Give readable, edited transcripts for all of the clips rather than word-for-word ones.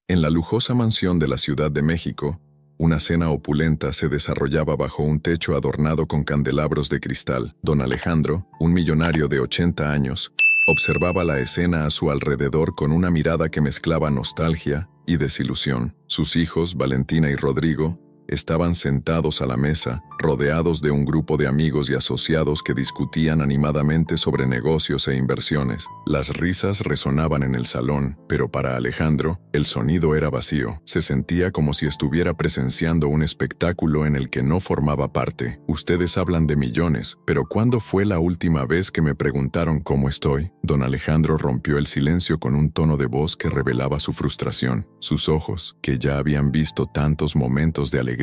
En la lujosa mansión de la Ciudad de México, una cena opulenta se desarrollaba bajo un techo adornado con candelabros de cristal. Don Alejandro, un millonario de 80 años, observaba la escena a su alrededor con una mirada que mezclaba nostalgia y desilusión. Sus hijos, Valentina y Rodrigo, estaban sentados a la mesa, rodeados de un grupo de amigos y asociados que discutían animadamente sobre negocios e inversiones. Las risas resonaban en el salón, pero para Alejandro, el sonido era vacío. Se sentía como si estuviera presenciando un espectáculo en el que no formaba parte. Ustedes hablan de millones, pero ¿cuándo fue la última vez que me preguntaron cómo estoy? Don Alejandro rompió el silencio con un tono de voz que revelaba su frustración. Sus ojos, que ya habían visto tantos momentos de alegría,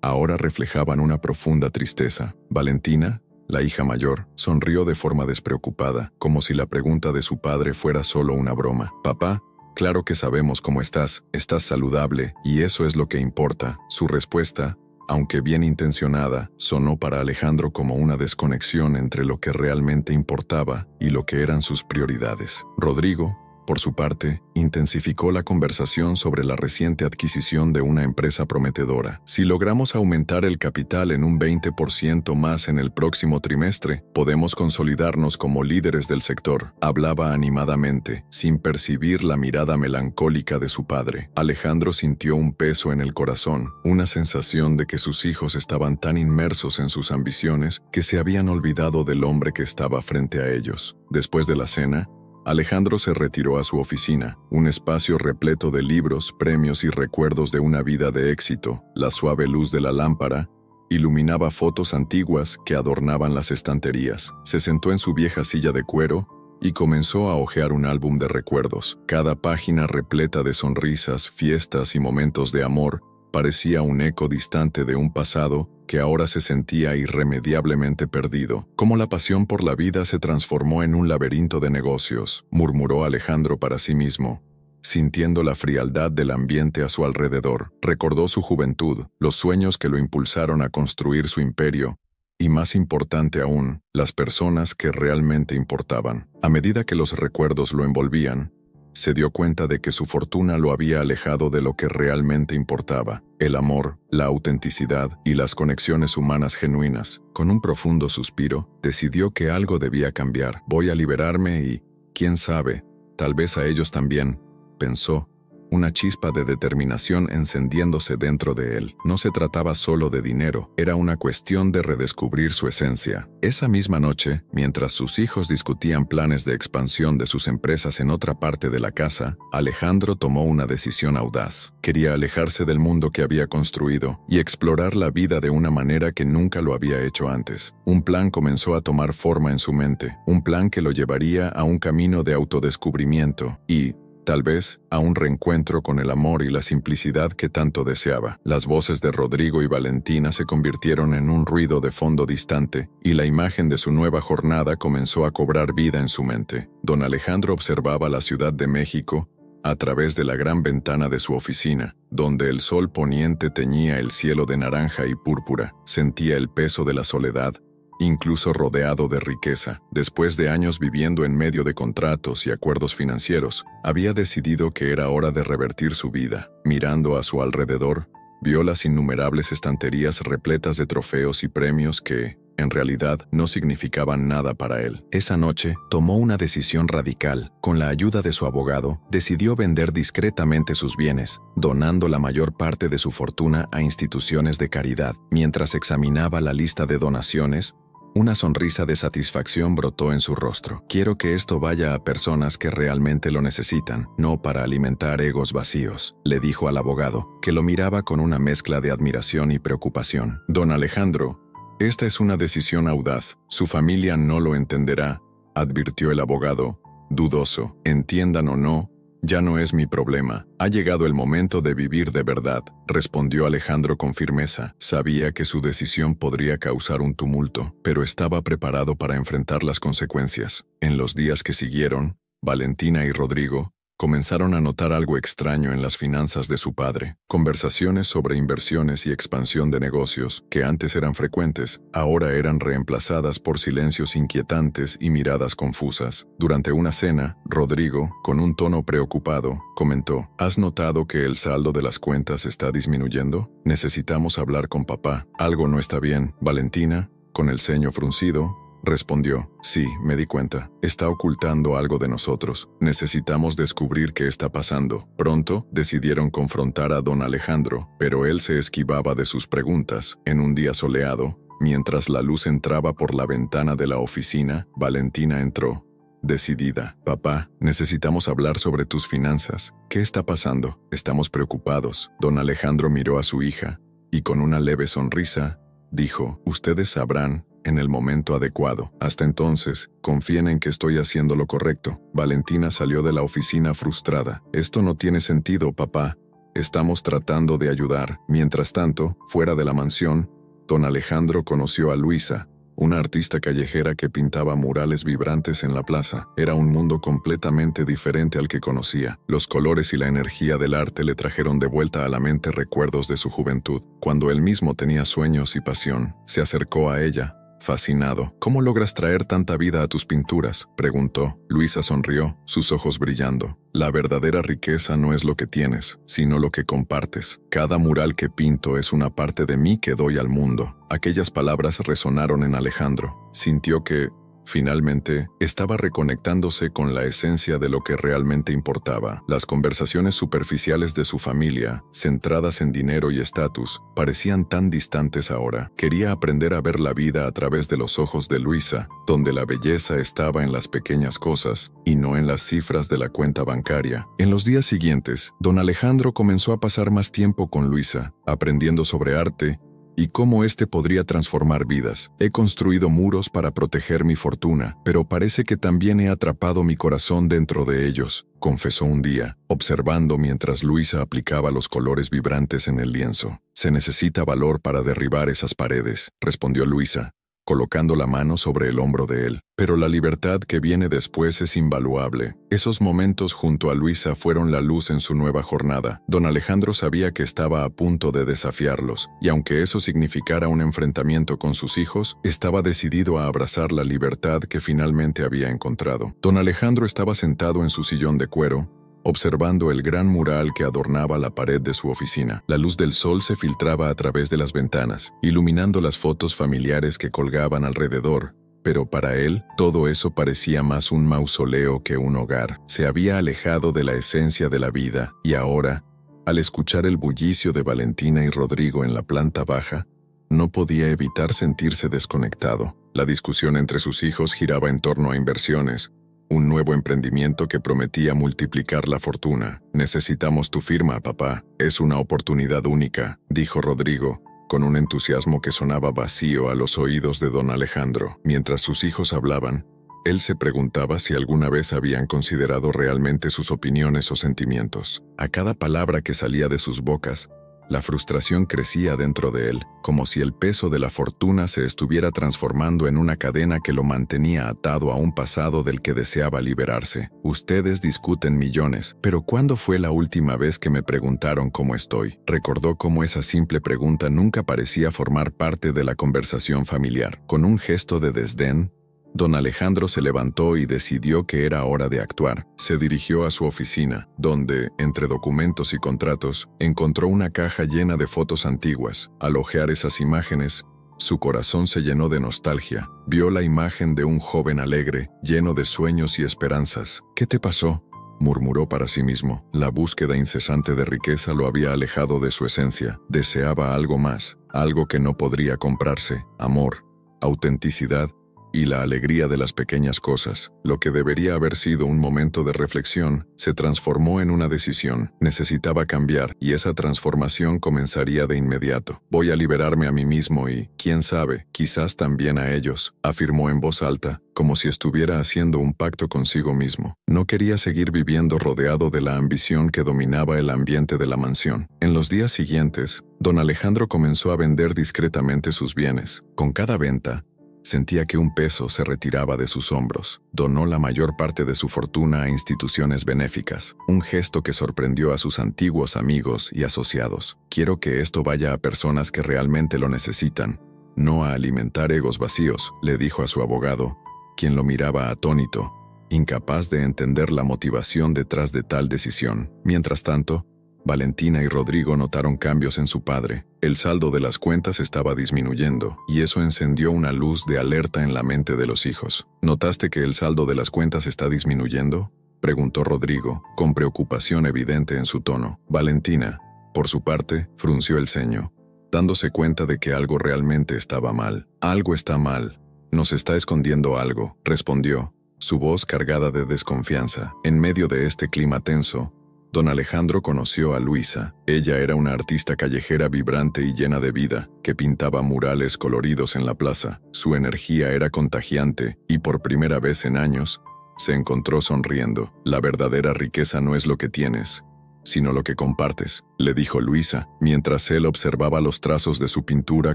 ahora reflejaban una profunda tristeza. Valentina, la hija mayor, sonrió de forma despreocupada, como si la pregunta de su padre fuera solo una broma. «Papá, claro que sabemos cómo estás saludable, y eso es lo que importa». Su respuesta, aunque bien intencionada, sonó para Alejandro como una desconexión entre lo que realmente importaba y lo que eran sus prioridades. Rodrigo, por su parte, intensificó la conversación sobre la reciente adquisición de una empresa prometedora. «Si logramos aumentar el capital en un 20% más en el próximo trimestre, podemos consolidarnos como líderes del sector», hablaba animadamente, sin percibir la mirada melancólica de su padre. Alejandro sintió un peso en el corazón, una sensación de que sus hijos estaban tan inmersos en sus ambiciones que se habían olvidado del hombre que estaba frente a ellos. Después de la cena, Alejandro se retiró a su oficina, un espacio repleto de libros, premios y recuerdos de una vida de éxito. La suave luz de la lámpara iluminaba fotos antiguas que adornaban las estanterías. Se sentó en su vieja silla de cuero y comenzó a hojear un álbum de recuerdos. Cada página repleta de sonrisas, fiestas y momentos de amor parecía un eco distante de un pasado que ahora se sentía irremediablemente perdido. «Cómo la pasión por la vida se transformó en un laberinto de negocios», murmuró Alejandro para sí mismo, sintiendo la frialdad del ambiente a su alrededor. Recordó su juventud, los sueños que lo impulsaron a construir su imperio, y más importante aún, las personas que realmente importaban. A medida que los recuerdos lo envolvían, se dio cuenta de que su fortuna lo había alejado de lo que realmente importaba: el amor, la autenticidad y las conexiones humanas genuinas. Con un profundo suspiro, decidió que algo debía cambiar. «Voy a liberarme y, quién sabe, tal vez a ellos también», pensó, una chispa de determinación encendiéndose dentro de él. No se trataba solo de dinero, era una cuestión de redescubrir su esencia. Esa misma noche, mientras sus hijos discutían planes de expansión de sus empresas en otra parte de la casa, Alejandro tomó una decisión audaz. Quería alejarse del mundo que había construido y explorar la vida de una manera que nunca lo había hecho antes. Un plan comenzó a tomar forma en su mente, un plan que lo llevaría a un camino de autodescubrimiento y, tal vez, a un reencuentro con el amor y la simplicidad que tanto deseaba. Las voces de Rodrigo y Valentina se convirtieron en un ruido de fondo distante, y la imagen de su nueva jornada comenzó a cobrar vida en su mente. Don Alejandro observaba la Ciudad de México a través de la gran ventana de su oficina, donde el sol poniente teñía el cielo de naranja y púrpura. Sentía el peso de la soledad, incluso rodeado de riqueza. Después de años viviendo en medio de contratos y acuerdos financieros, había decidido que era hora de revertir su vida. Mirando a su alrededor, vio las innumerables estanterías repletas de trofeos y premios que, en realidad, no significaban nada para él. Esa noche, tomó una decisión radical. Con la ayuda de su abogado, decidió vender discretamente sus bienes, donando la mayor parte de su fortuna a instituciones de caridad. Mientras examinaba la lista de donaciones, una sonrisa de satisfacción brotó en su rostro. «Quiero que esto vaya a personas que realmente lo necesitan, no para alimentar egos vacíos», le dijo al abogado, que lo miraba con una mezcla de admiración y preocupación. «Don Alejandro, esta es una decisión audaz. Su familia no lo entenderá», advirtió el abogado, dudoso. «Entiendan o no, ya no es mi problema. Ha llegado el momento de vivir de verdad», respondió Alejandro con firmeza. Sabía que su decisión podría causar un tumulto, pero estaba preparado para enfrentar las consecuencias. En los días que siguieron, Valentina y Rodrigo comenzaron a notar algo extraño en las finanzas de su padre. Conversaciones sobre inversiones y expansión de negocios, que antes eran frecuentes, ahora eran reemplazadas por silencios inquietantes y miradas confusas. Durante una cena, Rodrigo, con un tono preocupado, comentó: ¿Has notado que el saldo de las cuentas está disminuyendo? Necesitamos hablar con papá. Algo no está bien. Valentina, con el ceño fruncido, respondió: Sí, me di cuenta. Está ocultando algo de nosotros. Necesitamos descubrir qué está pasando. Pronto, decidieron confrontar a don Alejandro, pero él se esquivaba de sus preguntas. En un día soleado, mientras la luz entraba por la ventana de la oficina, Valentina entró, decidida. Papá, necesitamos hablar sobre tus finanzas. ¿Qué está pasando? Estamos preocupados. Don Alejandro miró a su hija, y con una leve sonrisa, dijo: Ustedes sabrán en el momento adecuado. Hasta entonces, confíen en que estoy haciendo lo correcto. Valentina salió de la oficina frustrada. Esto no tiene sentido, papá. Estamos tratando de ayudar. Mientras tanto, fuera de la mansión, don Alejandro conoció a Luisa, una artista callejera que pintaba murales vibrantes en la plaza. Era un mundo completamente diferente al que conocía. Los colores y la energía del arte le trajeron de vuelta a la mente recuerdos de su juventud, cuando él mismo tenía sueños y pasión. Se acercó a ella, fascinado. ¿Cómo logras traer tanta vida a tus pinturas?, preguntó. Luisa sonrió, sus ojos brillando. La verdadera riqueza no es lo que tienes, sino lo que compartes. Cada mural que pinto es una parte de mí que doy al mundo. Aquellas palabras resonaron en Alejandro. Sintió que, finalmente, estaba reconectándose con la esencia de lo que realmente importaba. Las conversaciones superficiales de su familia, centradas en dinero y estatus, parecían tan distantes ahora. Quería aprender a ver la vida a través de los ojos de Luisa, donde la belleza estaba en las pequeñas cosas y no en las cifras de la cuenta bancaria. En los días siguientes, don Alejandro comenzó a pasar más tiempo con Luisa, aprendiendo sobre arte y cómo éste podría transformar vidas. He construido muros para proteger mi fortuna, pero parece que también he atrapado mi corazón dentro de ellos, confesó un día, observando mientras Luisa aplicaba los colores vibrantes en el lienzo. Se necesita valor para derribar esas paredes, respondió Luisa, colocando la mano sobre el hombro de él. Pero la libertad que viene después es invaluable. Esos momentos junto a Luisa fueron la luz en su nueva jornada. Don Alejandro sabía que estaba a punto de desafiarlos, y aunque eso significara un enfrentamiento con sus hijos, estaba decidido a abrazar la libertad que finalmente había encontrado. Don Alejandro estaba sentado en su sillón de cuero, observando el gran mural que adornaba la pared de su oficina. La luz del sol se filtraba a través de las ventanas, iluminando las fotos familiares que colgaban alrededor, pero para él, todo eso parecía más un mausoleo que un hogar. Se había alejado de la esencia de la vida, y ahora, al escuchar el bullicio de Valentina y Rodrigo en la planta baja, no podía evitar sentirse desconectado. La discusión entre sus hijos giraba en torno a inversiones, un nuevo emprendimiento que prometía multiplicar la fortuna. Necesitamos tu firma, papá. Es una oportunidad única, dijo Rodrigo, con un entusiasmo que sonaba vacío a los oídos de don Alejandro. Mientras sus hijos hablaban, él se preguntaba si alguna vez habían considerado realmente sus opiniones o sentimientos. A cada palabra que salía de sus bocas, la frustración crecía dentro de él, como si el peso de la fortuna se estuviera transformando en una cadena que lo mantenía atado a un pasado del que deseaba liberarse. Ustedes discuten millones, pero ¿cuándo fue la última vez que me preguntaron cómo estoy? Recordó cómo esa simple pregunta nunca parecía formar parte de la conversación familiar. Con un gesto de desdén, don Alejandro se levantó y decidió que era hora de actuar. Se dirigió a su oficina, donde, entre documentos y contratos, encontró una caja llena de fotos antiguas. Al hojear esas imágenes, su corazón se llenó de nostalgia. Vio la imagen de un joven alegre, lleno de sueños y esperanzas. ¿Qué te pasó?, murmuró para sí mismo. La búsqueda incesante de riqueza lo había alejado de su esencia. Deseaba algo más, algo que no podría comprarse: amor, autenticidad y la alegría de las pequeñas cosas. Lo que debería haber sido un momento de reflexión se transformó en una decisión. Necesitaba cambiar, y esa transformación comenzaría de inmediato. Voy a liberarme a mí mismo y, quién sabe, quizás también a ellos, afirmó en voz alta, como si estuviera haciendo un pacto consigo mismo. No quería seguir viviendo rodeado de la ambición que dominaba el ambiente de la mansión. En los días siguientes, don Alejandro comenzó a vender discretamente sus bienes. Con cada venta, Sentía que un peso se retiraba de sus hombros. Donó la mayor parte de su fortuna a instituciones benéficas, un gesto que sorprendió a sus antiguos amigos y asociados. Quiero que esto vaya a personas que realmente lo necesitan, no a alimentar egos vacíos, le dijo a su abogado, quien lo miraba atónito, incapaz de entender la motivación detrás de tal decisión. Mientras tanto, Valentina y Rodrigo notaron cambios en su padre. El saldo de las cuentas estaba disminuyendo, y eso encendió una luz de alerta en la mente de los hijos. ¿Notaste que el saldo de las cuentas está disminuyendo?, preguntó Rodrigo, con preocupación evidente en su tono. Valentina, por su parte, frunció el ceño, dándose cuenta de que algo realmente estaba mal. Algo está mal. Nos está escondiendo algo, respondió, su voz cargada de desconfianza. En medio de este clima tenso, don Alejandro conoció a Luisa. Ella era una artista callejera vibrante y llena de vida, que pintaba murales coloridos en la plaza. Su energía era contagiante, y por primera vez en años, se encontró sonriendo. La verdadera riqueza no es lo que tienes, sino lo que compartes, le dijo Luisa, mientras él observaba los trazos de su pintura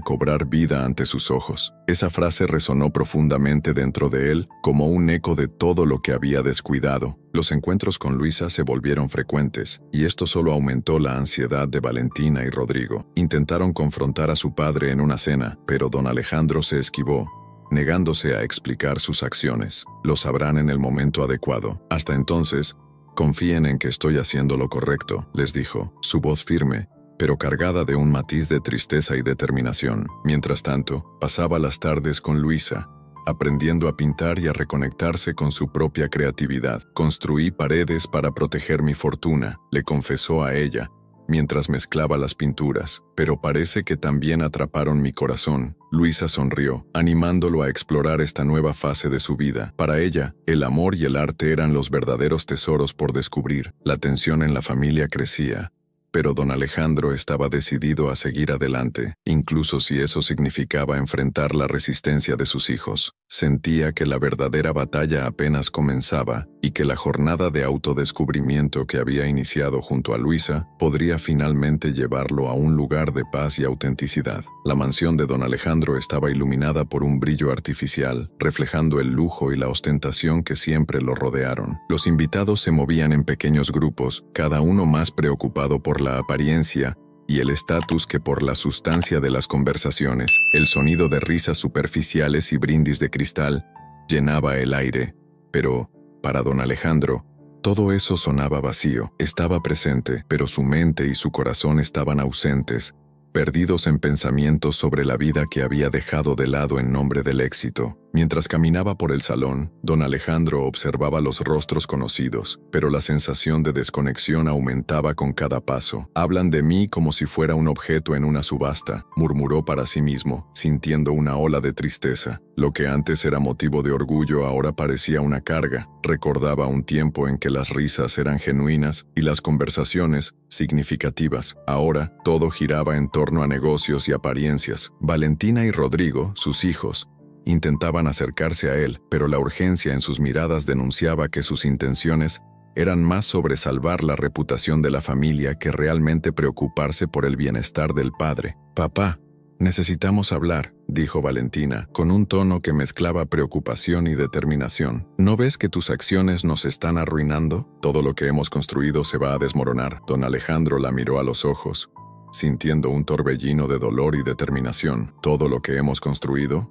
cobrar vida ante sus ojos. Esa frase resonó profundamente dentro de él, como un eco de todo lo que había descuidado. Los encuentros con Luisa se volvieron frecuentes, y esto solo aumentó la ansiedad de Valentina y Rodrigo. Intentaron confrontar a su padre en una cena, pero don Alejandro se esquivó, negándose a explicar sus acciones. Lo sabrán en el momento adecuado. Hasta entonces, confíen en que estoy haciendo lo correcto, les dijo, su voz firme, pero cargada de un matiz de tristeza y determinación. Mientras tanto, pasaba las tardes con Luisa, aprendiendo a pintar y a reconectarse con su propia creatividad. Construí paredes para proteger mi fortuna, le confesó a ella, mientras mezclaba las pinturas, pero parece que también atraparon mi corazón. Luisa sonrió, animándolo a explorar esta nueva fase de su vida. Para ella, el amor y el arte eran los verdaderos tesoros por descubrir. La tensión en la familia crecía, pero don Alejandro estaba decidido a seguir adelante, incluso si eso significaba enfrentar la resistencia de sus hijos. Sentía que la verdadera batalla apenas comenzaba y que la jornada de autodescubrimiento que había iniciado junto a Luisa podría finalmente llevarlo a un lugar de paz y autenticidad. La mansión de don Alejandro estaba iluminada por un brillo artificial, reflejando el lujo y la ostentación que siempre lo rodearon. Los invitados se movían en pequeños grupos, cada uno más preocupado por la apariencia y el estatus que por la sustancia de las conversaciones. El sonido de risas superficiales y brindis de cristal llenaba el aire, pero, para don Alejandro, todo eso sonaba vacío. Estaba presente, pero su mente y su corazón estaban ausentes, perdidos en pensamientos sobre la vida que había dejado de lado en nombre del éxito. Mientras caminaba por el salón, don Alejandro observaba los rostros conocidos, pero la sensación de desconexión aumentaba con cada paso. Hablan de mí como si fuera un objeto en una subasta, murmuró para sí mismo, sintiendo una ola de tristeza. Lo que antes era motivo de orgullo ahora parecía una carga. Recordaba un tiempo en que las risas eran genuinas y las conversaciones significativas. Ahora, todo giraba en torno a negocios y apariencias. Valentina y Rodrigo, sus hijos, intentaban acercarse a él, pero la urgencia en sus miradas denunciaba que sus intenciones eran más sobre salvar la reputación de la familia que realmente preocuparse por el bienestar del padre. «Papá, necesitamos hablar», dijo Valentina, con un tono que mezclaba preocupación y determinación. «¿No ves que tus acciones nos están arruinando? Todo lo que hemos construido se va a desmoronar». Don Alejandro la miró a los ojos, sintiendo un torbellino de dolor y determinación. «Todo lo que hemos construido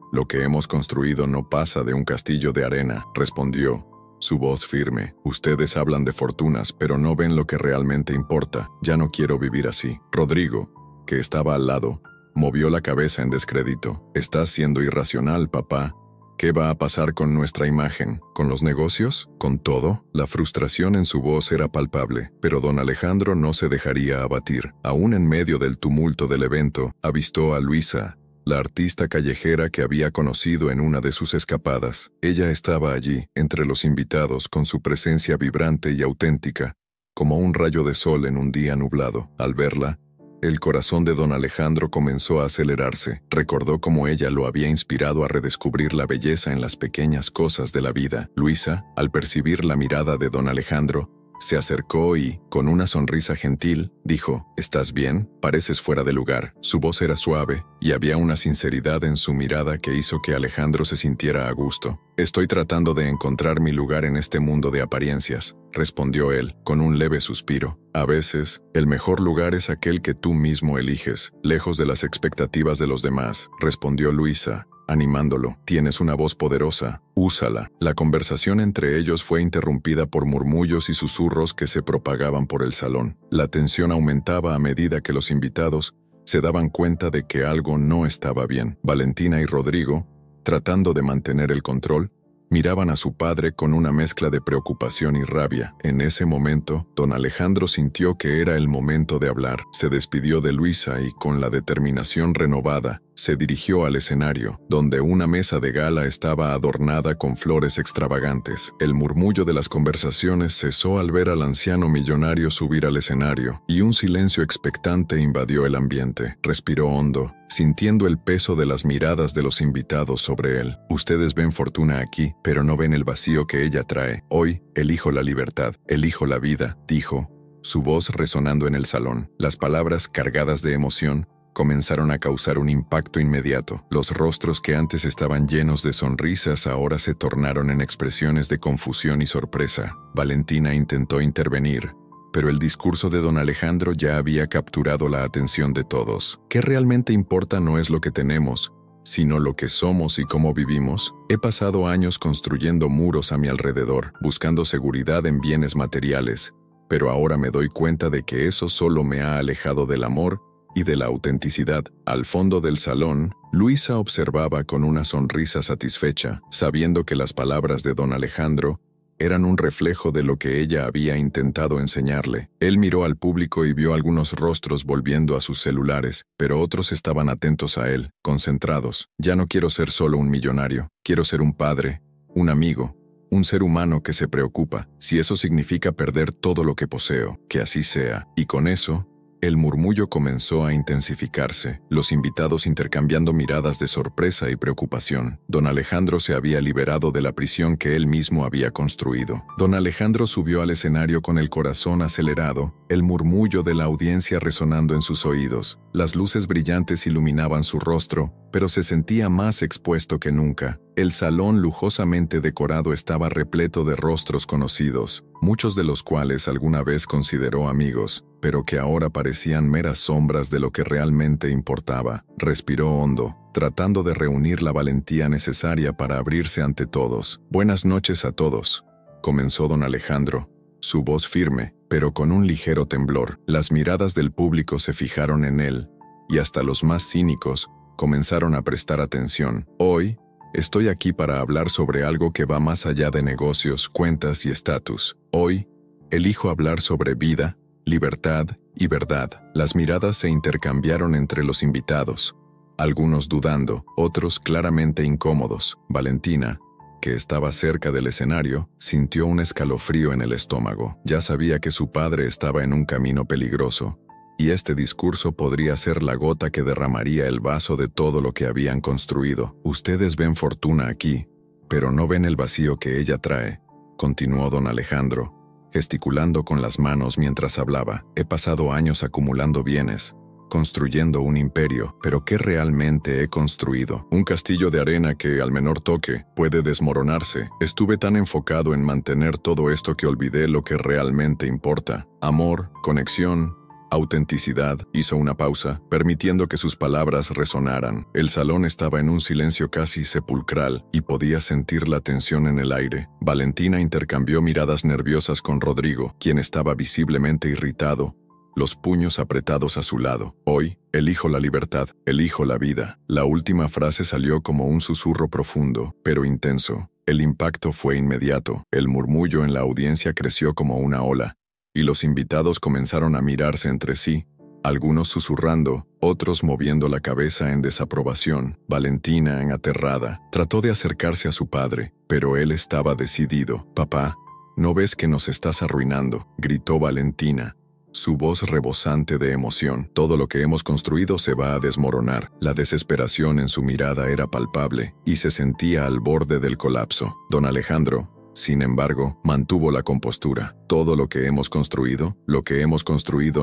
no pasa de un castillo de arena», respondió, su voz firme. «Ustedes hablan de fortunas, pero no ven lo que realmente importa. Ya no quiero vivir así». Rodrigo, que estaba al lado, movió la cabeza en descrédito. «Estás siendo irracional, papá. ¿Qué va a pasar con nuestra imagen? ¿Con los negocios? ¿Con todo?». La frustración en su voz era palpable, pero don Alejandro no se dejaría abatir. Aún en medio del tumulto del evento, avistó a Luisa, la artista callejera que había conocido en una de sus escapadas. Ella estaba allí, entre los invitados, con su presencia vibrante y auténtica, como un rayo de sol en un día nublado. Al verla, el corazón de don Alejandro comenzó a acelerarse. Recordó cómo ella lo había inspirado a redescubrir la belleza en las pequeñas cosas de la vida. Luisa, al percibir la mirada de don Alejandro, se acercó y, con una sonrisa gentil, dijo: «¿Estás bien? Pareces fuera de lugar». Su voz era suave, y había una sinceridad en su mirada que hizo que Alejandro se sintiera a gusto. «Estoy tratando de encontrar mi lugar en este mundo de apariencias», respondió él, con un leve suspiro. «A veces, el mejor lugar es aquel que tú mismo eliges, lejos de las expectativas de los demás», respondió Luisa, animándolo. «Tienes una voz poderosa, úsala». La conversación entre ellos fue interrumpida por murmullos y susurros que se propagaban por el salón. La tensión aumentaba a medida que los invitados se daban cuenta de que algo no estaba bien. Valentina y Rodrigo, tratando de mantener el control, miraban a su padre con una mezcla de preocupación y rabia. En ese momento, don Alejandro sintió que era el momento de hablar. Se despidió de Luisa y, con la determinación renovada, se dirigió al escenario, donde una mesa de gala estaba adornada con flores extravagantes. El murmullo de las conversaciones cesó al ver al anciano millonario subir al escenario, y un silencio expectante invadió el ambiente. Respiró hondo, sintiendo el peso de las miradas de los invitados sobre él. «Ustedes ven fortuna aquí, pero no ven el vacío que ella trae. Hoy, elijo la libertad, elijo la vida», dijo, su voz resonando en el salón. Las palabras, cargadas de emoción, comenzaron a causar un impacto inmediato. Los rostros que antes estaban llenos de sonrisas ahora se tornaron en expresiones de confusión y sorpresa. Valentina intentó intervenir, pero el discurso de don Alejandro ya había capturado la atención de todos. «¿Qué realmente importa no es lo que tenemos, sino lo que somos y cómo vivimos? He pasado años construyendo muros a mi alrededor, buscando seguridad en bienes materiales, pero ahora me doy cuenta de que eso solo me ha alejado del amor y de la autenticidad». Al fondo del salón, Luisa observaba con una sonrisa satisfecha, sabiendo que las palabras de don Alejandro eran un reflejo de lo que ella había intentado enseñarle. Él miró al público y vio algunos rostros volviendo a sus celulares, pero otros estaban atentos a él, concentrados. «Ya no quiero ser solo un millonario, quiero ser un padre, un amigo, un ser humano que se preocupa. Si eso significa perder todo lo que poseo, que así sea». Y con eso, el murmullo comenzó a intensificarse, los invitados intercambiando miradas de sorpresa y preocupación. Don Alejandro se había liberado de la prisión que él mismo había construido. Don Alejandro subió al escenario con el corazón acelerado, el murmullo de la audiencia resonando en sus oídos. Las luces brillantes iluminaban su rostro, pero se sentía más expuesto que nunca. El salón lujosamente decorado estaba repleto de rostros conocidos, muchos de los cuales alguna vez consideró amigos, pero que ahora parecían meras sombras de lo que realmente importaba. Respiró hondo, tratando de reunir la valentía necesaria para abrirse ante todos. «Buenas noches a todos», comenzó don Alejandro, su voz firme, pero con un ligero temblor. Las miradas del público se fijaron en él, y hasta los más cínicos comenzaron a prestar atención. «Hoy, estoy aquí para hablar sobre algo que va más allá de negocios, cuentas y estatus. Hoy, elijo hablar sobre vida, libertad y verdad». Las miradas se intercambiaron entre los invitados, algunos dudando, otros claramente incómodos. Valentina, que estaba cerca del escenario, sintió un escalofrío en el estómago. Ya sabía que su padre estaba en un camino peligroso, y este discurso podría ser la gota que derramaría el vaso de todo lo que habían construido. «Ustedes ven fortuna aquí, pero no ven el vacío que ella trae», continuó don Alejandro, gesticulando con las manos mientras hablaba. «He pasado años acumulando bienes, construyendo un imperio, pero ¿qué realmente he construido? Un castillo de arena que, al menor toque, puede desmoronarse. Estuve tan enfocado en mantener todo esto que olvidé lo que realmente importa. Amor, conexión, autenticidad». Hizo una pausa, permitiendo que sus palabras resonaran. El salón estaba en un silencio casi sepulcral, y podía sentir la tensión en el aire. Valentina intercambió miradas nerviosas con Rodrigo, quien estaba visiblemente irritado, los puños apretados a su lado. «Hoy, elijo la libertad, elijo la vida». La última frase salió como un susurro profundo, pero intenso. El impacto fue inmediato. El murmullo en la audiencia creció como una ola, y los invitados comenzaron a mirarse entre sí, algunos susurrando, otros moviendo la cabeza en desaprobación. Valentina, aterrada, trató de acercarse a su padre, pero él estaba decidido. «Papá, ¿no ves que nos estás arruinando?», gritó Valentina, su voz rebosante de emoción. «Todo lo que hemos construido se va a desmoronar». La desesperación en su mirada era palpable, y se sentía al borde del colapso. Don Alejandro, Sin embargo, mantuvo la compostura. Todo lo que hemos construido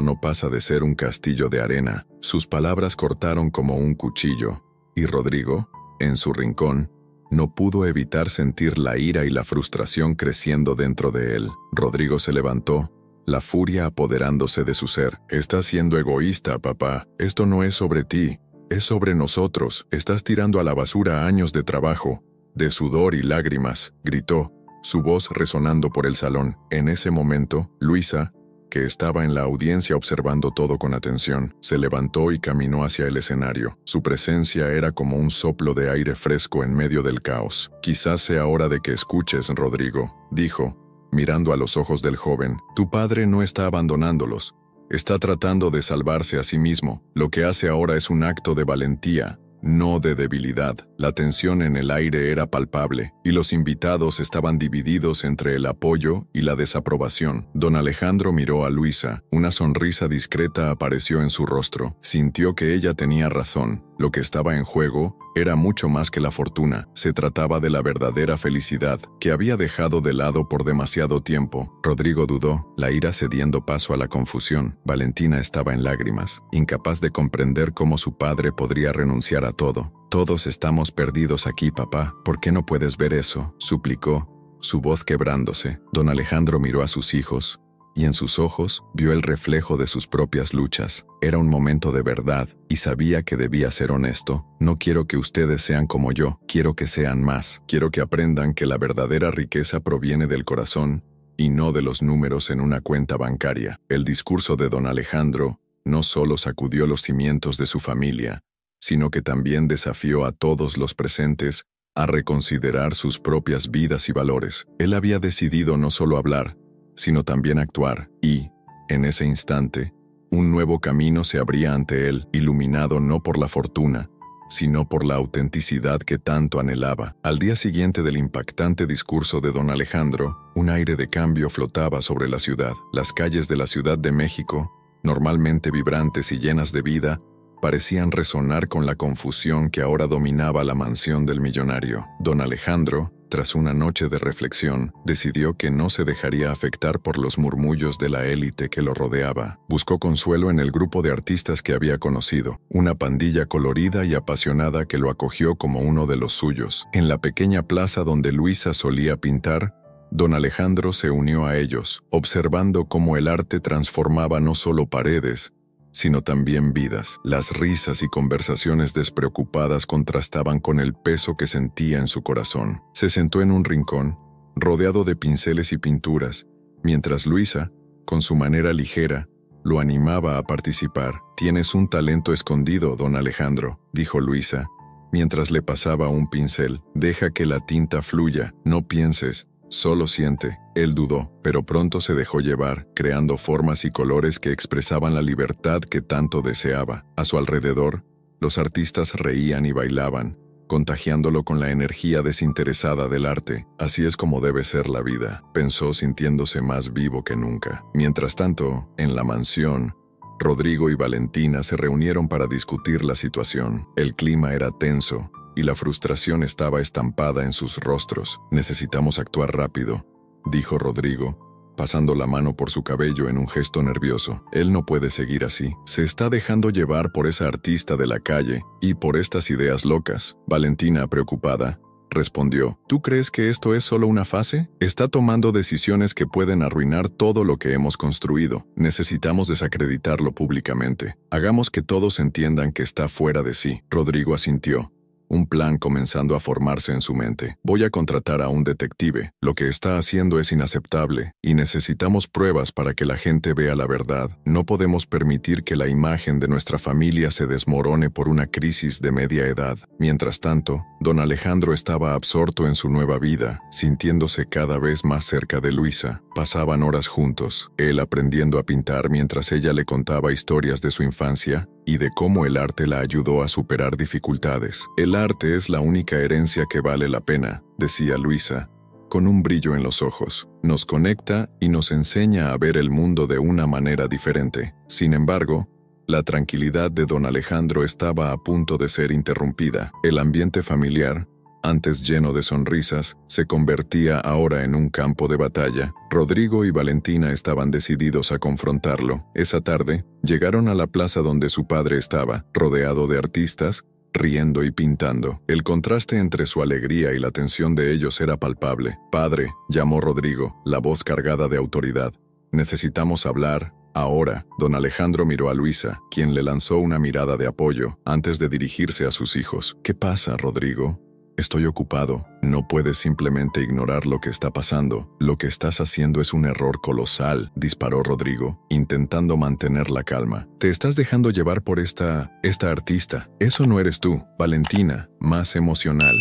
no pasa de ser un castillo de arena. Sus palabras cortaron como un cuchillo, y Rodrigo, en su rincón, no pudo evitar sentir la ira y la frustración creciendo dentro de él. Rodrigo se levantó, la furia apoderándose de su ser. «Estás siendo egoísta, papá. Esto no es sobre ti, es sobre nosotros. Estás tirando a la basura años de trabajo, de sudor y lágrimas», gritó, su voz resonando por el salón. En ese momento, Luisa, que estaba en la audiencia observando todo con atención, se levantó y caminó hacia el escenario. Su presencia era como un soplo de aire fresco en medio del caos. «Quizás sea hora de que escuches, Rodrigo», dijo, mirando a los ojos del joven. «Tu padre no está abandonándolos. Está tratando de salvarse a sí mismo. Lo que hace ahora es un acto de valentía, no de debilidad». La tensión en el aire era palpable, y los invitados estaban divididos entre el apoyo y la desaprobación. Don Alejandro miró a Luisa. Una sonrisa discreta apareció en su rostro. Sintió que ella tenía razón. Lo que estaba en juego era mucho más que la fortuna. Se trataba de la verdadera felicidad, que había dejado de lado por demasiado tiempo. Rodrigo dudó, la ira cediendo paso a la confusión. Valentina estaba en lágrimas, incapaz de comprender cómo su padre podría renunciar a todo. «Todos estamos perdidos aquí, papá. ¿Por qué no puedes ver eso?», suplicó, su voz quebrándose. Don Alejandro miró a sus hijos, y en sus ojos vio el reflejo de sus propias luchas. Era un momento de verdad, y sabía que debía ser honesto. «No quiero que ustedes sean como yo, quiero que sean más. Quiero que aprendan que la verdadera riqueza proviene del corazón, y no de los números en una cuenta bancaria». El discurso de don Alejandro no solo sacudió los cimientos de su familia, sino que también desafió a todos los presentes a reconsiderar sus propias vidas y valores. Él había decidido no solo hablar, sino también actuar, y, en ese instante, un nuevo camino se abría ante él, iluminado no por la fortuna, sino por la autenticidad que tanto anhelaba. Al día siguiente del impactante discurso de don Alejandro, un aire de cambio flotaba sobre la ciudad. Las calles de la Ciudad de México, normalmente vibrantes y llenas de vida, parecían resonar con la confusión que ahora dominaba la mansión del millonario. Don Alejandro, tras una noche de reflexión, decidió que no se dejaría afectar por los murmullos de la élite que lo rodeaba. Buscó consuelo en el grupo de artistas que había conocido, una pandilla colorida y apasionada que lo acogió como uno de los suyos. En la pequeña plaza donde Luisa solía pintar, don Alejandro se unió a ellos, observando cómo el arte transformaba no solo paredes, sino también vidas. Las risas y conversaciones despreocupadas contrastaban con el peso que sentía en su corazón. Se sentó en un rincón, rodeado de pinceles y pinturas, mientras Luisa, con su manera ligera, lo animaba a participar. «Tienes un talento escondido, don Alejandro», dijo Luisa, mientras le pasaba un pincel. «Deja que la tinta fluya, no pienses, solo siente». Él dudó, pero pronto se dejó llevar, creando formas y colores que expresaban la libertad que tanto deseaba. A su alrededor, los artistas reían y bailaban, contagiándolo con la energía desinteresada del arte. «Así es como debe ser la vida», pensó, sintiéndose más vivo que nunca. Mientras tanto, en la mansión, Rodrigo y Valentina se reunieron para discutir la situación. El clima era tenso, y la frustración estaba estampada en sus rostros. «Necesitamos actuar rápido», dijo Rodrigo, pasando la mano por su cabello en un gesto nervioso. «Él no puede seguir así. Se está dejando llevar por esa artista de la calle y por estas ideas locas». Valentina, preocupada, respondió: «¿Tú crees que esto es solo una fase? Está tomando decisiones que pueden arruinar todo lo que hemos construido. Necesitamos desacreditarlo públicamente. Hagamos que todos entiendan que está fuera de sí». Rodrigo asintió, un plan comenzando a formarse en su mente. «Voy a contratar a un detective. Lo que está haciendo es inaceptable, y necesitamos pruebas para que la gente vea la verdad. No podemos permitir que la imagen de nuestra familia se desmorone por una crisis de media edad». Mientras tanto, don Alejandro estaba absorto en su nueva vida, sintiéndose cada vez más cerca de Luisa. Pasaban horas juntos, él aprendiendo a pintar mientras ella le contaba historias de su infancia y de cómo el arte la ayudó a superar dificultades. «El arte es la única herencia que vale la pena», decía Luisa, con un brillo en los ojos. «Nos conecta y nos enseña a ver el mundo de una manera diferente». Sin embargo, la tranquilidad de don Alejandro estaba a punto de ser interrumpida. El ambiente familiar, antes lleno de sonrisas, se convertía ahora en un campo de batalla. Rodrigo y Valentina estaban decididos a confrontarlo. Esa tarde, llegaron a la plaza donde su padre estaba, rodeado de artistas, riendo y pintando. El contraste entre su alegría y la tensión de ellos era palpable. «Padre», llamó Rodrigo, la voz cargada de autoridad. «Necesitamos hablar ahora». Don Alejandro miró a Luisa, quien le lanzó una mirada de apoyo antes de dirigirse a sus hijos. «¿Qué pasa, Rodrigo?» «Estoy ocupado. No puedes simplemente ignorar lo que está pasando. Lo que estás haciendo es un error colosal», disparó Rodrigo, intentando mantener la calma. «Te estás dejando llevar por esta artista. Eso no eres tú». Valentina, más emocional,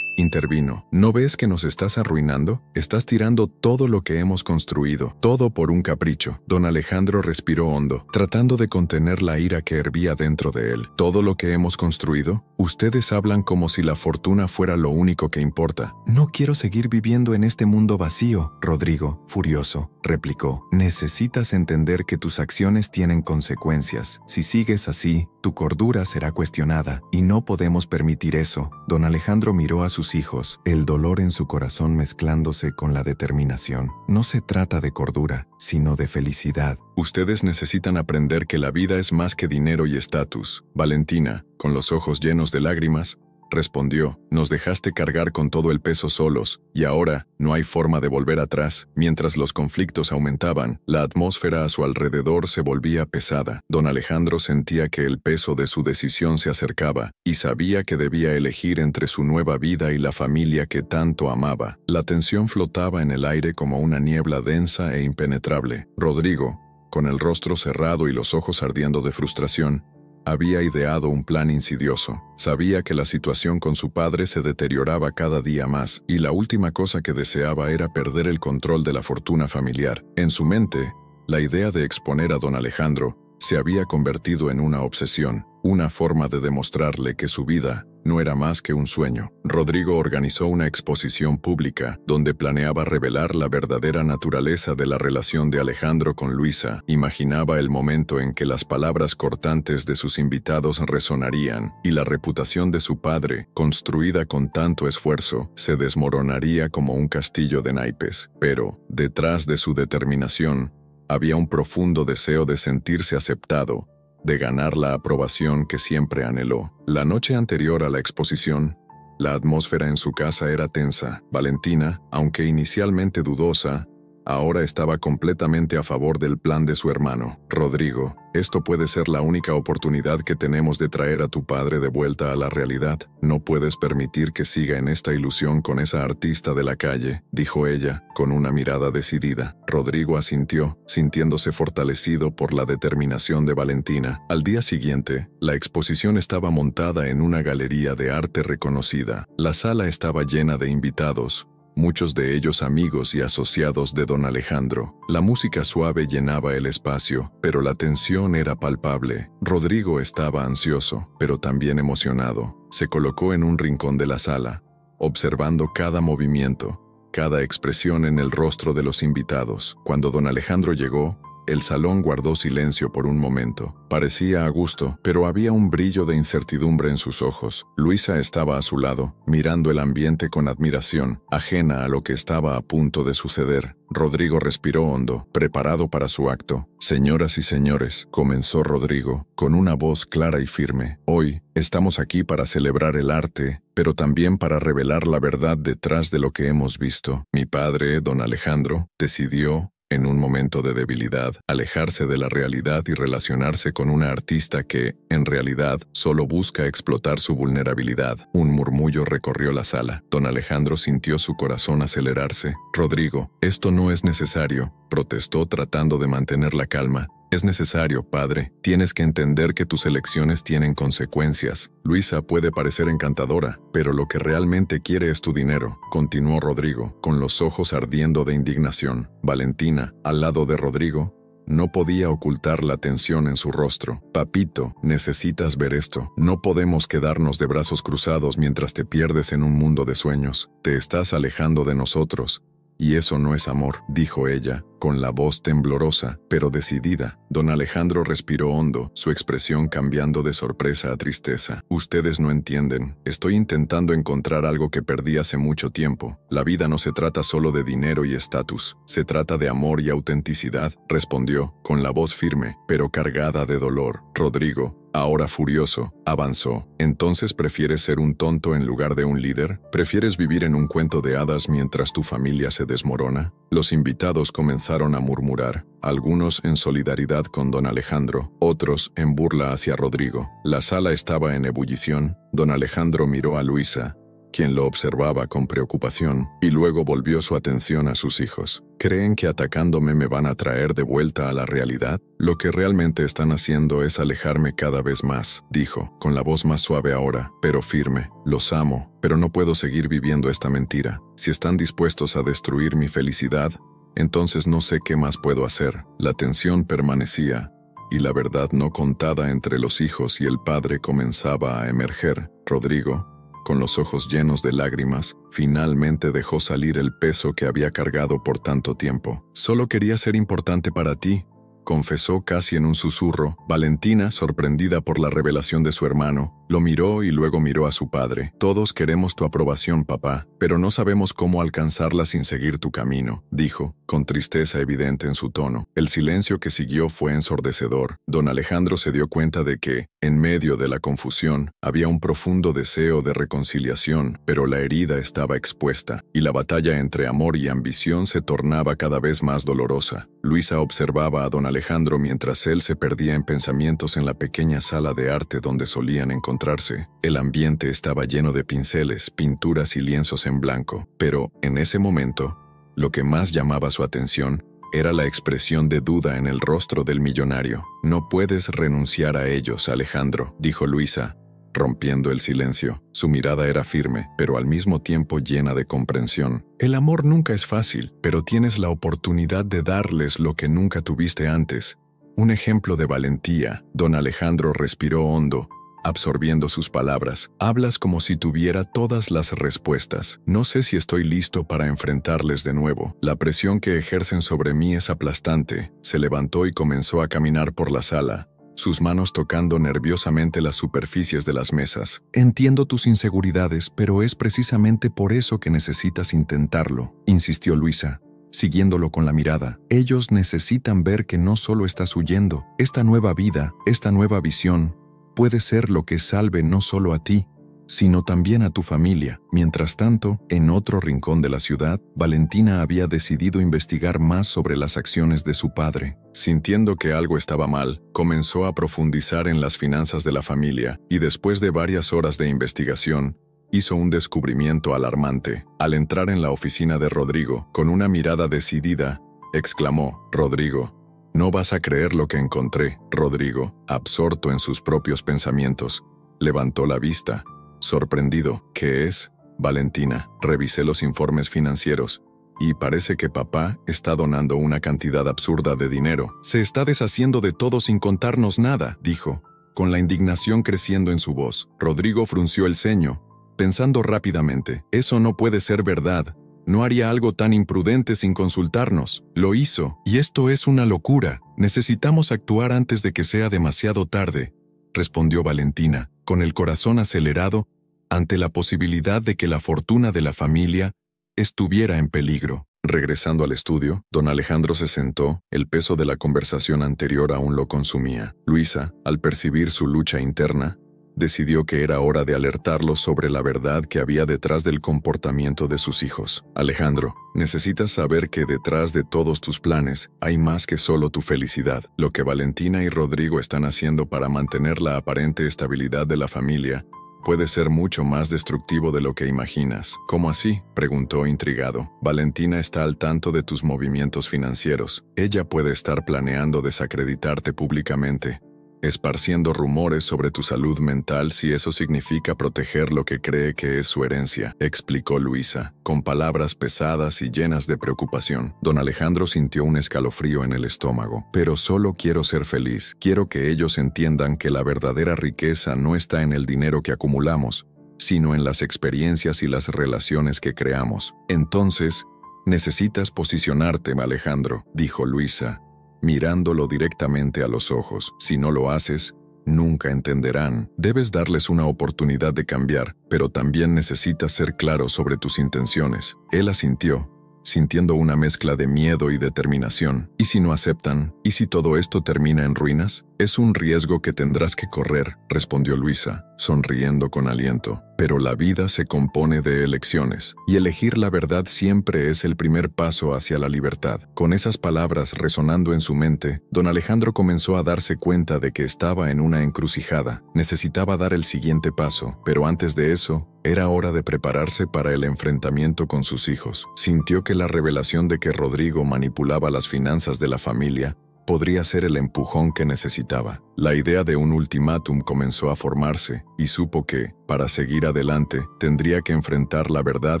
intervino. «¿No ves que nos estás arruinando? Estás tirando todo lo que hemos construido, todo por un capricho». Don Alejandro respiró hondo, tratando de contener la ira que hervía dentro de él. «¿Todo lo que hemos construido? Ustedes hablan como si la fortuna fuera lo único que importa». «No quiero seguir viviendo en este mundo vacío», Rodrigo, furioso, replicó. «Necesitas entender que tus acciones tienen consecuencias. Si sigues así, tu cordura será cuestionada, y no podemos permitir eso». Don Alejandro miró a sus hijos, el dolor en su corazón mezclándose con la determinación. «No se trata de cordura, sino de felicidad». «Ustedes necesitan aprender que la vida es más que dinero y estatus». Valentina, con los ojos llenos de lágrimas, respondió. «Nos dejaste cargar con todo el peso solos, y ahora no hay forma de volver atrás». Mientras los conflictos aumentaban, la atmósfera a su alrededor se volvía pesada. Don Alejandro sentía que el peso de su decisión se acercaba, y sabía que debía elegir entre su nueva vida y la familia que tanto amaba. La tensión flotaba en el aire como una niebla densa e impenetrable. Rodrigo, con el rostro cerrado y los ojos ardiendo de frustración, había ideado un plan insidioso. Sabía que la situación con su padre se deterioraba cada día más, y la última cosa que deseaba era perder el control de la fortuna familiar. En su mente, la idea de exponer a don Alejandro se había convertido en una obsesión, una forma de demostrarle que su vida no era más que un sueño. Rodrigo organizó una exposición pública donde planeaba revelar la verdadera naturaleza de la relación de Alejandro con Luisa. Imaginaba el momento en que las palabras cortantes de sus invitados resonarían y la reputación de su padre, construida con tanto esfuerzo, se desmoronaría como un castillo de naipes. Pero, detrás de su determinación, había un profundo deseo de sentirse aceptado, de ganar la aprobación que siempre anheló. La noche anterior a la exposición, la atmósfera en su casa era tensa. Valentina, aunque inicialmente dudosa, ahora estaba completamente a favor del plan de su hermano. «Rodrigo, esto puede ser la única oportunidad que tenemos de traer a tu padre de vuelta a la realidad. No puedes permitir que siga en esta ilusión con esa artista de la calle», dijo ella, con una mirada decidida. Rodrigo asintió, sintiéndose fortalecido por la determinación de Valentina. Al día siguiente, la exposición estaba montada en una galería de arte reconocida. La sala estaba llena de invitados, muchos de ellos amigos y asociados de don Alejandro. La música suave llenaba el espacio, pero la tensión era palpable. Rodrigo estaba ansioso, pero también emocionado. Se colocó en un rincón de la sala, observando cada movimiento, cada expresión en el rostro de los invitados. Cuando don Alejandro llegó, el salón guardó silencio por un momento. Parecía a gusto, pero había un brillo de incertidumbre en sus ojos. Luisa estaba a su lado, mirando el ambiente con admiración, ajena a lo que estaba a punto de suceder. Rodrigo respiró hondo, preparado para su acto. «Señoras y señores», comenzó Rodrigo, con una voz clara y firme, «hoy estamos aquí para celebrar el arte, pero también para revelar la verdad detrás de lo que hemos visto. Mi padre, don Alejandro, decidió, en un momento de debilidad, alejarse de la realidad y relacionarse con una artista que, en realidad, solo busca explotar su vulnerabilidad». Un murmullo recorrió la sala. Don Alejandro sintió su corazón acelerarse. «Rodrigo, esto no es necesario», protestó tratando de mantener la calma. «Es necesario, padre. Tienes que entender que tus elecciones tienen consecuencias. Luisa puede parecer encantadora, pero lo que realmente quiere es tu dinero», continuó Rodrigo, con los ojos ardiendo de indignación. Valentina, al lado de Rodrigo, no podía ocultar la tensión en su rostro. «Papito, necesitas ver esto. No podemos quedarnos de brazos cruzados mientras te pierdes en un mundo de sueños. Te estás alejando de nosotros. Y eso no es amor», dijo ella, con la voz temblorosa, pero decidida. Don Alejandro respiró hondo, su expresión cambiando de sorpresa a tristeza. Ustedes no entienden. Estoy intentando encontrar algo que perdí hace mucho tiempo. La vida no se trata solo de dinero y estatus. Se trata de amor y autenticidad, respondió, con la voz firme, pero cargada de dolor. Rodrigo, ahora furioso, avanzó. ¿Entonces prefieres ser un tonto en lugar de un líder? ¿Prefieres vivir en un cuento de hadas mientras tu familia se desmorona? Los invitados comenzaron a murmurar, algunos en solidaridad con don Alejandro, otros en burla hacia Rodrigo. La sala estaba en ebullición. Don Alejandro miró a Luisa, quien lo observaba con preocupación, y luego volvió su atención a sus hijos. ¿Creen que atacándome me van a traer de vuelta a la realidad? Lo que realmente están haciendo es alejarme cada vez más, dijo, con la voz más suave ahora, pero firme. Los amo, pero no puedo seguir viviendo esta mentira. Si están dispuestos a destruir mi felicidad, entonces no sé qué más puedo hacer. La tensión permanecía, y la verdad no contada entre los hijos y el padre comenzaba a emerger. Rodrigo, con los ojos llenos de lágrimas, finalmente dejó salir el peso que había cargado por tanto tiempo. Solo quería ser importante para ti, confesó casi en un susurro. Valentina, sorprendida por la revelación de su hermano, lo miró y luego miró a su padre. Todos queremos tu aprobación, papá, pero no sabemos cómo alcanzarla sin seguir tu camino, dijo, con tristeza evidente en su tono. El silencio que siguió fue ensordecedor. Don Alejandro se dio cuenta de que, en medio de la confusión, había un profundo deseo de reconciliación, pero la herida estaba expuesta, y la batalla entre amor y ambición se tornaba cada vez más dolorosa. Luisa observaba a don Alejandro mientras él se perdía en pensamientos en la pequeña sala de arte donde solían encontrarse. El ambiente estaba lleno de pinceles, pinturas y lienzos en blanco, pero, en ese momento, lo que más llamaba su atención era la expresión de duda en el rostro del millonario. No puedes renunciar a ellos, Alejandro, dijo Luisa, rompiendo el silencio. Su mirada era firme, pero al mismo tiempo llena de comprensión. El amor nunca es fácil, pero tienes la oportunidad de darles lo que nunca tuviste antes. Un ejemplo de valentía. Don Alejandro respiró hondo, absorbiendo sus palabras. Hablas como si tuviera todas las respuestas. No sé si estoy listo para enfrentarles de nuevo. La presión que ejercen sobre mí es aplastante. Se levantó y comenzó a caminar por la sala, sus manos tocando nerviosamente las superficies de las mesas. Entiendo tus inseguridades, pero es precisamente por eso que necesitas intentarlo, insistió Luisa, siguiéndolo con la mirada. Ellos necesitan ver que no solo estás huyendo. Esta nueva vida, esta nueva visión, puede ser lo que salve no solo a ti, sino también a tu familia. Mientras tanto, en otro rincón de la ciudad, Valentina había decidido investigar más sobre las acciones de su padre. Sintiendo que algo estaba mal, comenzó a profundizar en las finanzas de la familia y después de varias horas de investigación, hizo un descubrimiento alarmante. Al entrar en la oficina de Rodrigo, con una mirada decidida, exclamó, «Rodrigo, no vas a creer lo que encontré». Rodrigo, absorto en sus propios pensamientos, levantó la vista, sorprendido. «¿Qué es?» «Valentina, revisé los informes financieros y parece que papá está donando una cantidad absurda de dinero. Se está deshaciendo de todo sin contarnos nada», dijo, con la indignación creciendo en su voz. Rodrigo frunció el ceño, pensando rápidamente. «Eso no puede ser verdad. No haría algo tan imprudente sin consultarnos. Lo hizo, y esto es una locura. Necesitamos actuar antes de que sea demasiado tarde», respondió Valentina, con el corazón acelerado ante la posibilidad de que la fortuna de la familia estuviera en peligro. Regresando al estudio, don Alejandro se sentó. El peso de la conversación anterior aún lo consumía. Luisa, al percibir su lucha interna, decidió que era hora de alertarlos sobre la verdad que había detrás del comportamiento de sus hijos. «Alejandro, necesitas saber que detrás de todos tus planes hay más que solo tu felicidad. Lo que Valentina y Rodrigo están haciendo para mantener la aparente estabilidad de la familia puede ser mucho más destructivo de lo que imaginas». «¿Cómo así?», preguntó intrigado. «Valentina está al tanto de tus movimientos financieros. Ella puede estar planeando desacreditarte públicamente, esparciendo rumores sobre tu salud mental si eso significa proteger lo que cree que es su herencia», explicó Luisa, con palabras pesadas y llenas de preocupación. Don Alejandro sintió un escalofrío en el estómago. «Pero solo quiero ser feliz. Quiero que ellos entiendan que la verdadera riqueza no está en el dinero que acumulamos, sino en las experiencias y las relaciones que creamos». «Entonces, Necesitas posicionarte, Alejandro, dijo Luisa, mirándolo directamente a los ojos. Si no lo haces, nunca entenderán. Debes darles una oportunidad de cambiar, pero también necesitas ser claro sobre tus intenciones. Él asintió, sintiendo una mezcla de miedo y determinación. ¿Y si no aceptan? ¿Y si todo esto termina en ruinas? Es un riesgo que tendrás que correr, respondió Luisa, sonriendo con aliento. Pero la vida se compone de elecciones, y elegir la verdad siempre es el primer paso hacia la libertad. Con esas palabras resonando en su mente, don Alejandro comenzó a darse cuenta de que estaba en una encrucijada. Necesitaba dar el siguiente paso, pero antes de eso, era hora de prepararse para el enfrentamiento con sus hijos. Sintió que la revelación de que Rodrigo manipulaba las finanzas de la familia podría ser el empujón que necesitaba. La idea de un ultimátum comenzó a formarse y supo que, para seguir adelante, tendría que enfrentar la verdad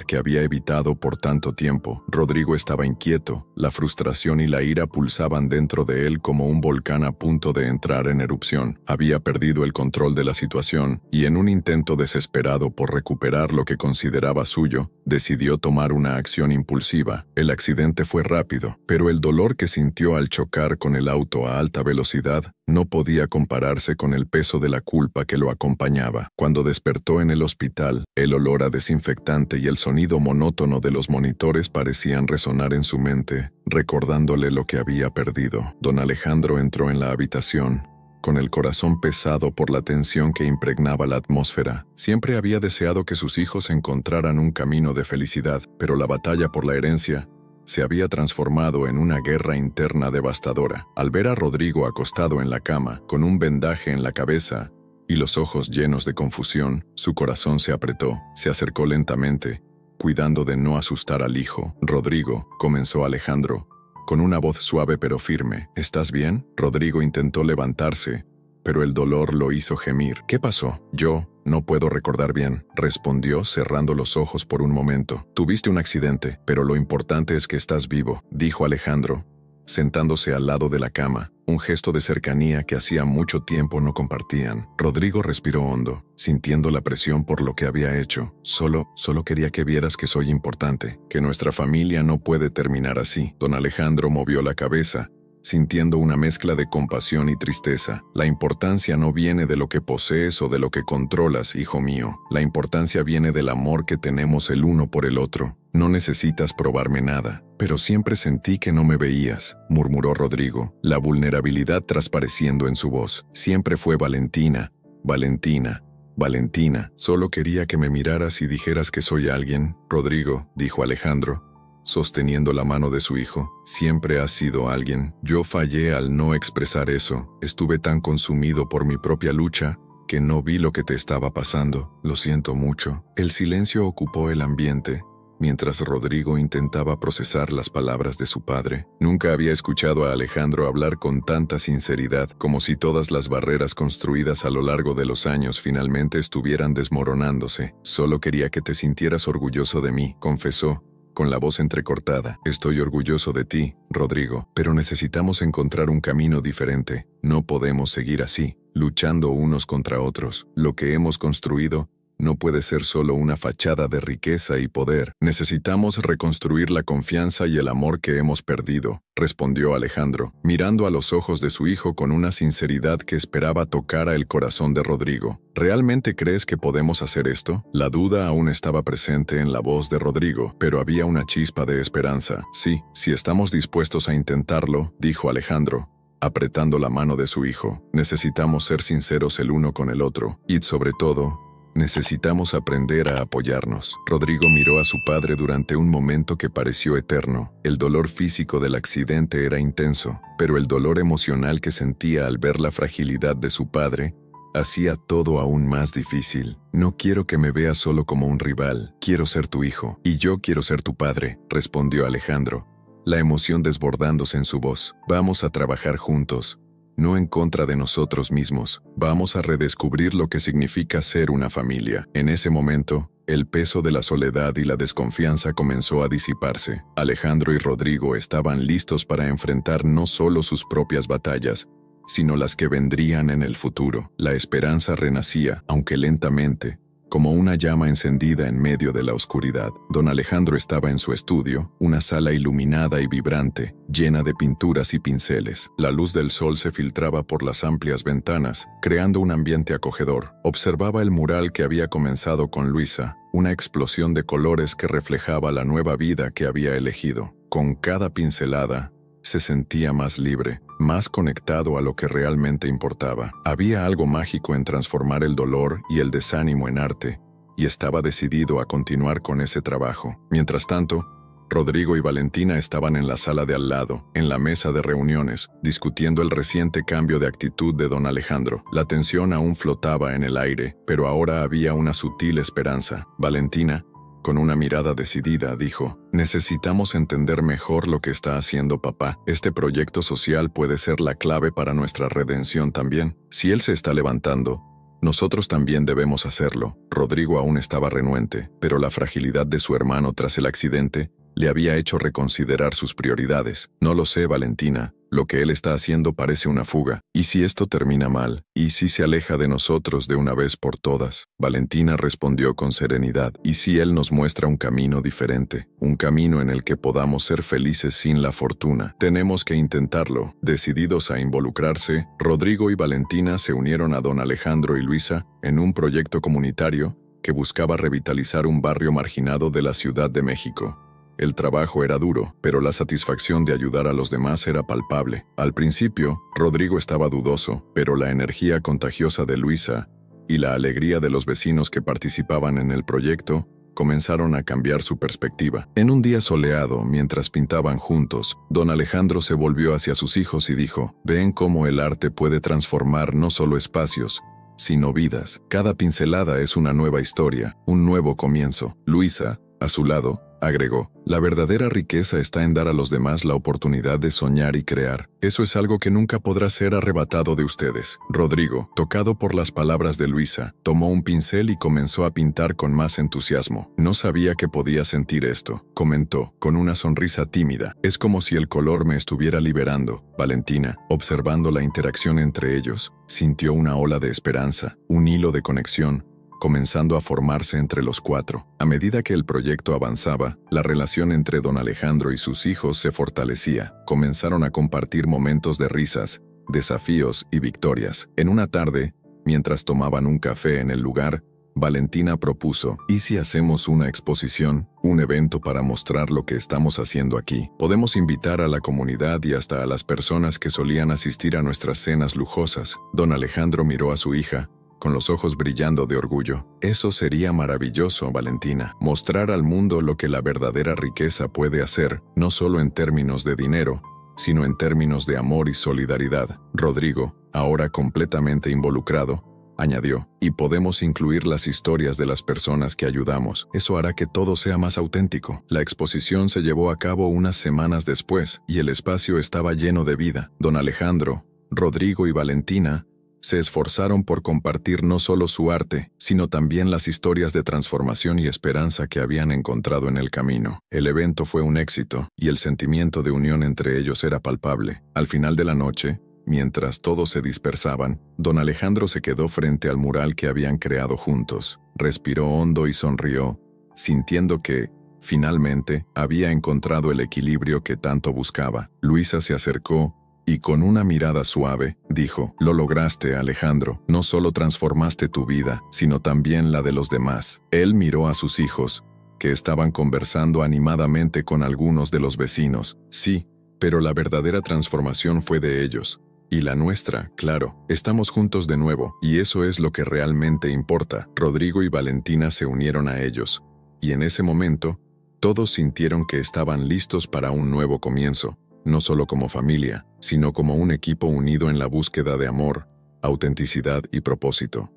que había evitado por tanto tiempo. Rodrigo estaba inquieto, la frustración y la ira pulsaban dentro de él como un volcán a punto de entrar en erupción. Había perdido el control de la situación y en un intento desesperado por recuperar lo que consideraba suyo, decidió tomar una acción impulsiva. El accidente fue rápido, pero el dolor que sintió al chocar con el auto a alta velocidad no podía compararse con el peso de la culpa que lo acompañaba. Cuando despertó en el hospital, el olor a desinfectante y el sonido monótono de los monitores parecían resonar en su mente, recordándole lo que había perdido. Don Alejandro entró en la habitación, con el corazón pesado por la tensión que impregnaba la atmósfera. Siempre había deseado que sus hijos encontraran un camino de felicidad, pero la batalla por la herencia se había transformado en una guerra interna devastadora. Al ver a Rodrigo acostado en la cama, con un vendaje en la cabeza y los ojos llenos de confusión, su corazón se apretó. Se acercó lentamente, cuidando de no asustar al hijo. «Rodrigo», comenzó Alejandro, con una voz suave pero firme. «¿Estás bien?» Rodrigo intentó levantarse, pero el dolor lo hizo gemir. «¿Qué pasó?» «Yo no puedo recordar bien», respondió cerrando los ojos por un momento. «Tuviste un accidente, pero lo importante es que estás vivo», dijo Alejandro, sentándose al lado de la cama, un gesto de cercanía que hacía mucho tiempo no compartían. Rodrigo respiró hondo, sintiendo la presión por lo que había hecho. Solo quería que vieras que soy importante, que nuestra familia no puede terminar así». Don Alejandro movió la cabeza, sintiendo una mezcla de compasión y tristeza. «La importancia no viene de lo que posees o de lo que controlas, hijo mío. La importancia viene del amor que tenemos el uno por el otro. No necesitas probarme nada». «Pero siempre sentí que no me veías», murmuró Rodrigo, la vulnerabilidad transpareciendo en su voz. «Siempre fue Valentina, Valentina, Valentina. Solo quería que me miraras y dijeras que soy alguien». «Rodrigo», dijo Alejandro, sosteniendo la mano de su hijo, «siempre has sido alguien. Yo fallé al no expresar eso. Estuve tan consumido por mi propia lucha que no vi lo que te estaba pasando. Lo siento mucho». El silencio ocupó el ambiente, mientras Rodrigo intentaba procesar las palabras de su padre. Nunca había escuchado a Alejandro hablar con tanta sinceridad, como si todas las barreras construidas a lo largo de los años finalmente estuvieran desmoronándose. «Solo quería que te sintieras orgulloso de mí», confesó, con la voz entrecortada. «Estoy orgulloso de ti, Rodrigo, pero necesitamos encontrar un camino diferente. No podemos seguir así, luchando unos contra otros. Lo que hemos construido no puede ser solo una fachada de riqueza y poder. Necesitamos reconstruir la confianza y el amor que hemos perdido», respondió Alejandro, mirando a los ojos de su hijo con una sinceridad que esperaba tocara el corazón de Rodrigo. «¿Realmente crees que podemos hacer esto?» La duda aún estaba presente en la voz de Rodrigo, pero había una chispa de esperanza. «Sí, si estamos dispuestos a intentarlo», dijo Alejandro, apretando la mano de su hijo. «Necesitamos ser sinceros el uno con el otro, y sobre todo, necesitamos aprender a apoyarnos». Rodrigo miró a su padre durante un momento que pareció eterno. El dolor físico del accidente era intenso, pero el dolor emocional que sentía al ver la fragilidad de su padre hacía todo aún más difícil. «No quiero que me veas solo como un rival. Quiero ser tu hijo. Y yo quiero ser tu padre», respondió Alejandro, la emoción desbordándose en su voz. «Vamos a trabajar juntos, no en contra de nosotros mismos. Vamos a redescubrir lo que significa ser una familia». En ese momento, el peso de la soledad y la desconfianza comenzó a disiparse. Alejandro y Rodrigo estaban listos para enfrentar no solo sus propias batallas, sino las que vendrían en el futuro. La esperanza renacía, aunque lentamente, como una llama encendida en medio de la oscuridad. Don Alejandro estaba en su estudio, una sala iluminada y vibrante, llena de pinturas y pinceles. La luz del sol se filtraba por las amplias ventanas, creando un ambiente acogedor. Observaba el mural que había comenzado con Luisa, una explosión de colores que reflejaba la nueva vida que había elegido. Con cada pincelada, se sentía más libre, más conectado a lo que realmente importaba. Había algo mágico en transformar el dolor y el desánimo en arte, y estaba decidido a continuar con ese trabajo. Mientras tanto, Rodrigo y Valentina estaban en la sala de al lado, en la mesa de reuniones, discutiendo el reciente cambio de actitud de don Alejandro. La tensión aún flotaba en el aire, pero ahora había una sutil esperanza. Valentina, con una mirada decidida, dijo: «Necesitamos entender mejor lo que está haciendo papá. Este proyecto social puede ser la clave para nuestra redención también. Si él se está levantando, nosotros también debemos hacerlo». Rodrigo aún estaba renuente, pero la fragilidad de su hermano tras el accidente le había hecho reconsiderar sus prioridades. «No lo sé, Valentina. Lo que él está haciendo parece una fuga. ¿Y si esto termina mal? ¿Y si se aleja de nosotros de una vez por todas?». Valentina respondió con serenidad: «¿Y si él nos muestra un camino diferente? Un camino en el que podamos ser felices sin la fortuna? Tenemos que intentarlo». Decididos a involucrarse, Rodrigo y Valentina se unieron a don Alejandro y Luisa en un proyecto comunitario que buscaba revitalizar un barrio marginado de la Ciudad de México. El trabajo era duro, pero la satisfacción de ayudar a los demás era palpable. Al principio, Rodrigo estaba dudoso, pero la energía contagiosa de Luisa y la alegría de los vecinos que participaban en el proyecto comenzaron a cambiar su perspectiva. En un día soleado, mientras pintaban juntos, don Alejandro se volvió hacia sus hijos y dijo: «¿Ven cómo el arte puede transformar no solo espacios, sino vidas? Cada pincelada es una nueva historia, un nuevo comienzo». Luisa, a su lado, agregó: «La verdadera riqueza está en dar a los demás la oportunidad de soñar y crear. Eso es algo que nunca podrá ser arrebatado de ustedes». Rodrigo, tocado por las palabras de Luisa, tomó un pincel y comenzó a pintar con más entusiasmo. «No sabía que podía sentir esto», comentó, con una sonrisa tímida. «Es como si el color me estuviera liberando». Valentina, observando la interacción entre ellos, sintió una ola de esperanza, un hilo de conexión, comenzando a formarse entre los cuatro. A medida que el proyecto avanzaba, la relación entre don Alejandro y sus hijos se fortalecía. Comenzaron a compartir momentos de risas, desafíos y victorias. En una tarde, mientras tomaban un café en el lugar, Valentina propuso: «¿Y si hacemos una exposición, un evento para mostrar lo que estamos haciendo aquí? Podemos invitar a la comunidad y hasta a las personas que solían asistir a nuestras cenas lujosas». Don Alejandro miró a su hija, con los ojos brillando de orgullo. «Eso sería maravilloso, Valentina. Mostrar al mundo lo que la verdadera riqueza puede hacer, no solo en términos de dinero, sino en términos de amor y solidaridad». Rodrigo, ahora completamente involucrado, añadió: «Y podemos incluir las historias de las personas que ayudamos. Eso hará que todo sea más auténtico». La exposición se llevó a cabo unas semanas después, y el espacio estaba lleno de vida. Don Alejandro, Rodrigo y Valentina se esforzaron por compartir no solo su arte, sino también las historias de transformación y esperanza que habían encontrado en el camino. El evento fue un éxito, y el sentimiento de unión entre ellos era palpable. Al final de la noche, mientras todos se dispersaban, don Alejandro se quedó frente al mural que habían creado juntos. Respiró hondo y sonrió, sintiendo que, finalmente, había encontrado el equilibrio que tanto buscaba. Luisa se acercó y con una mirada suave, dijo: «Lo lograste, Alejandro. No solo transformaste tu vida, sino también la de los demás». Él miró a sus hijos, que estaban conversando animadamente con algunos de los vecinos. «Sí, pero la verdadera transformación fue de ellos. Y la nuestra, claro. Estamos juntos de nuevo, y eso es lo que realmente importa». Rodrigo y Valentina se unieron a ellos, y en ese momento, todos sintieron que estaban listos para un nuevo comienzo. No solo como familia, sino como un equipo unido en la búsqueda de amor, autenticidad y propósito.